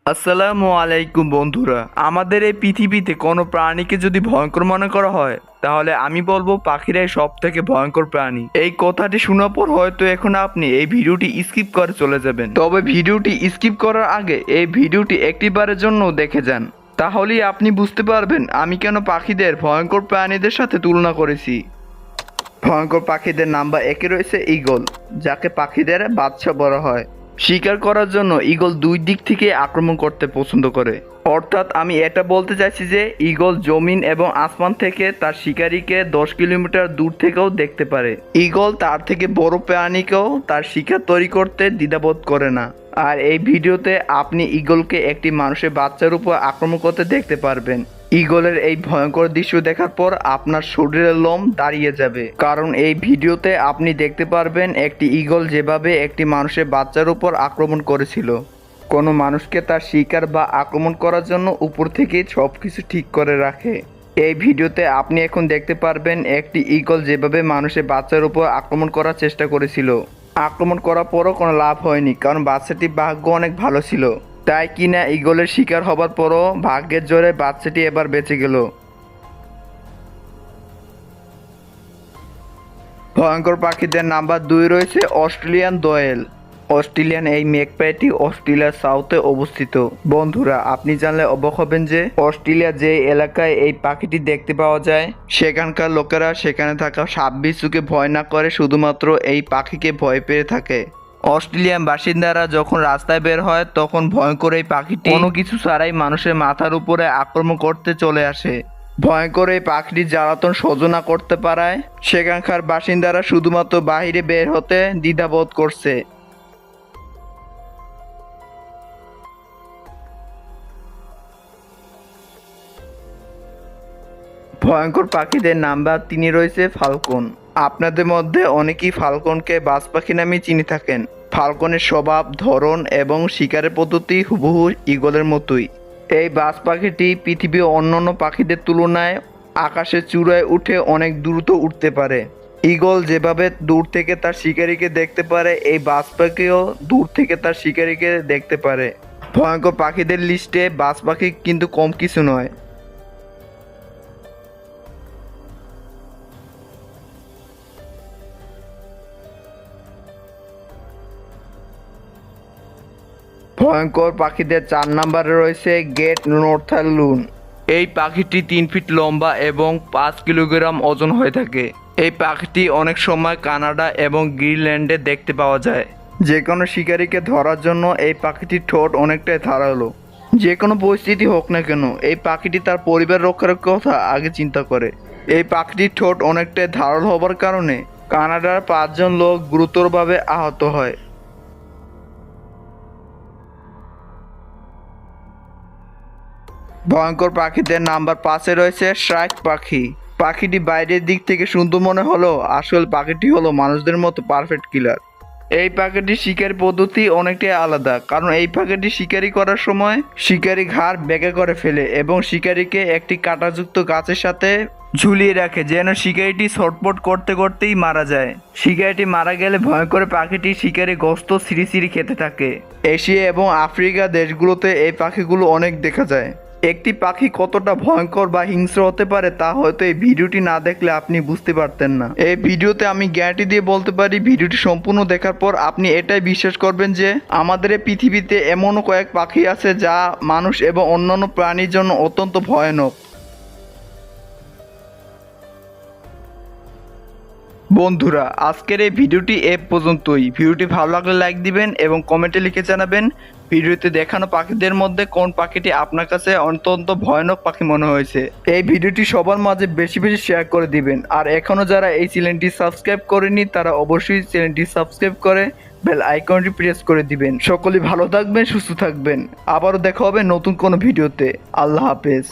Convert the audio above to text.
আসসালামু আলাইকুম বন্ধুরা। আমাদের এই পৃথিবীতে কোনো প্রাণীকে যদি ভয়ঙ্কর মনে করা হয় তাহলে আমি বলবো পাখিরাই সব থেকে ভয়ঙ্কর প্রাণী। এই কথাটি শোনার পর হয়তো এখন আপনি এই ভিডিওটি স্কিপ করে চলে যাবেন, তবে ভিডিওটি স্কিপ করার আগে এই ভিডিওটি একটিবারের জন্য দেখে যান, তাহলেই আপনি বুঝতে পারবেন আমি কেন পাখিদের ভয়ঙ্কর প্রাণীদের সাথে তুলনা করেছি। ভয়ঙ্কর পাখিদের নাম্বার 1-এ রয়েছে ঈগল, যাকে পাখিদের বাদশা বলা হয়। শিকার করার জন্য ঈগল দুই দিক থেকে আক্রমণ করতে পছন্দ করে। অর্থাৎ আমি এটা বলতে চাইছি যে ঈগল জমিন এবং আসমান থেকে তার শিকারীকে 10 কিলোমিটার দূর থেকেও দেখতে পারে। ঈগল তার থেকে বড় প্রাণীকেও তার শিকার তৈরি করতে দ্বিধাবোধ করে না। আর এই ভিডিওতে আপনি ঈগলকে একটি মানুষের বাচ্চার উপর আক্রমণ করতে দেখতে পারবেন। ঈগলের এই ভয়ঙ্কর দৃশ্য দেখার পর আপনার শরীরের লোম দাঁড়িয়ে যাবে, কারণ এই ভিডিওতে আপনি দেখতে পারবেন একটি ঈগল যেভাবে একটি মানুষের বাচ্চার উপর আক্রমণ করেছিল। কোনো মানুষকে তার শিকার বা আক্রমণ করার জন্য উপর থেকেই সব কিছু ঠিক করে রাখে। এই ভিডিওতে আপনি এখন দেখতে পারবেন একটি ঈগল যেভাবে মানুষের বাচ্চার উপর আক্রমণ করার চেষ্টা করেছিল। আক্রমণ করার পরও কোনো লাভ হয়নি, কারণ বাচ্চাটির ভাগ্য অনেক ভালো ছিল। তাই কিনা ঈগলের শিকার হবার পরও ভাগ্যের জোরে বাচ্চাটি এবার বেঁচে গেল। ভয়ঙ্কর পাখিদের নাম্বার 2 রয়েছে অস্ট্রেলিয়ান দোয়েল। অস্ট্রেলিয়ান এই ম্যাগপাইটি অস্ট্রেলিয়ার সাউথে অবস্থিত। বন্ধুরা, আপনি জানলে অবাক হবেন যে অস্ট্রেলিয়া যে এলাকায় এই পাখিটি দেখতে পাওয়া যায় সেখানকার লোকেরা সেখানে থাকা সাপ বিচ্ছুকে ভয় না করে শুধুমাত্র এই পাখিকে ভয় পেয়ে থাকে। অস্ট্রেলিয়ান বাসিন্দারা যখন রাস্তায় বের হয় তখন ভয়ঙ্কর এই পাখিটি কোনো কিছু ছাড়াই মানুষের মাথার উপরে আক্রমণ করতে চলে আসে। ভয়ঙ্কর এই পাখিটি জ্বালাতন সহ্য না করতে পারায় সেখানকার বাসিন্দারা শুধুমাত্র বাইরে বের হতে দ্বিধাবোধ করছে। ভয়ঙ্কর পাখিদের নাম্বার 3-এ রয়েছে ফাল্কন। আপনাদের মধ্যে অনেকেই ফাল্কনকে বাজ পাখি নামে চিনে থাকেন। ফাল্কনের স্বভাব, ধরন এবং শিকারের পদ্ধতি হুবহু ঈগলের মতোই। এই বাজ পাখিটি পৃথিবীর অন্যান্য পাখিদের তুলনায় আকাশের চূড়ায় উঠে অনেক দ্রুত উঠতে পারে। ঈগল যেভাবে দূর থেকে তার শিকারীকে দেখতে পারে, এই বাজ পাখিও দূর থেকে তার শিকারীকে দেখতে পারে। ভয়ঙ্কর পাখিদের লিস্টে বাজ পাখি কিন্তু কম কিছু নয়। ভয়ঙ্কর পাখিদের 4 নম্বরে রয়েছে গ্রেট নর্থার্ন লুন। এই পাখিটি 3 ফিট লম্বা এবং 5 কিলোগ্রাম ওজন হয়ে থাকে। এই পাখিটি অনেক সময় কানাডা এবং গ্রিনল্যান্ডে দেখতে পাওয়া যায়। যে কোনো শিকারীকে ধরার জন্য এই পাখিটির ঠোঁট অনেকটাই ধারালো। যে কোনো পরিস্থিতি হোক না কেন এই পাখিটি তার পরিবার রক্ষার কথা আগে চিন্তা করে। এই পাখিটির ঠোঁট অনেকটাই ধারালো হবার কারণে কানাডার 5 জন লোক গুরুতরভাবে আহত হয়। ভয়ঙ্কর পাখিদের নাম্বার 5-এ রয়েছে শার্ক পাখি। পাখিটি বাইরের দিক থেকে সুন্দর মনে হলেও আসল পাখিটি হলো মানুষদের মতো পারফেক্ট কিলার। এই পাখিটির শিকার পদ্ধতি অনেকটাই আলাদা, কারণ এই পাখিটি শিকারি করার সময় শিকারি ঘাড় বেঁকে করে ফেলে এবং শিকারীকে একটি কাঁটাযুক্ত গাছের সাথে ঝুলিয়ে রাখে যেন শিকারিটি ছটপট করতে করতেই মারা যায়। শিকারিটি মারা গেলে ভয়ঙ্কর পাখিটি শিকারি গোশত ছিঁড়ি ছিঁড়ি খেতে থাকে। এশিয়া এবং আফ্রিকা দেশগুলোতে এই পাখিগুলো অনেক দেখা যায়। একটি পাখি কতটা ভয়ঙ্কর বা হিংস্র হতে পারে তা হয়তো এই ভিডিওটি না দেখলে আপনি বুঝতে পারতেন না। এই ভিডিওতে আমি গ্যারান্টি দিয়ে বলতে পারি ভিডিওটি সম্পূর্ণ দেখার পর আপনি এটাই বিশ্বাস করবেন যে আমাদের এই পৃথিবীতে এমনও কয়েক পাখি আছে যা মানুষ এবং অন্যান্য প্রাণীর জন্য অত্যন্ত ভয়ানক। বন্ধুরা, আজকের এই ভিডিওটি এ পর্যন্তই। ভিডিওটি ভালো লাগলে লাইক দিবেন এবং কমেন্টে লিখে জানাবেন ভিডিওতে দেখানো পাখিদের মধ্যে কোন পাখিটি আপনার কাছে অত্যন্ত ভয়ানক পাখি মনে হয়েছে। এই ভিডিওটি সবার মাঝে বেশি বেশি শেয়ার করে দিবেন। আর এখনও যারা এই চ্যানেলটি সাবস্ক্রাইব করেনি তারা অবশ্যই চ্যানেলটি সাবস্ক্রাইব করে বেল আইকনটি প্রেস করে দিবেন। সকলেই ভালো থাকবেন, সুস্থ থাকবেন। আবারও দেখা হবে নতুন কোনো ভিডিওতে। আল্লাহ হাফেজ।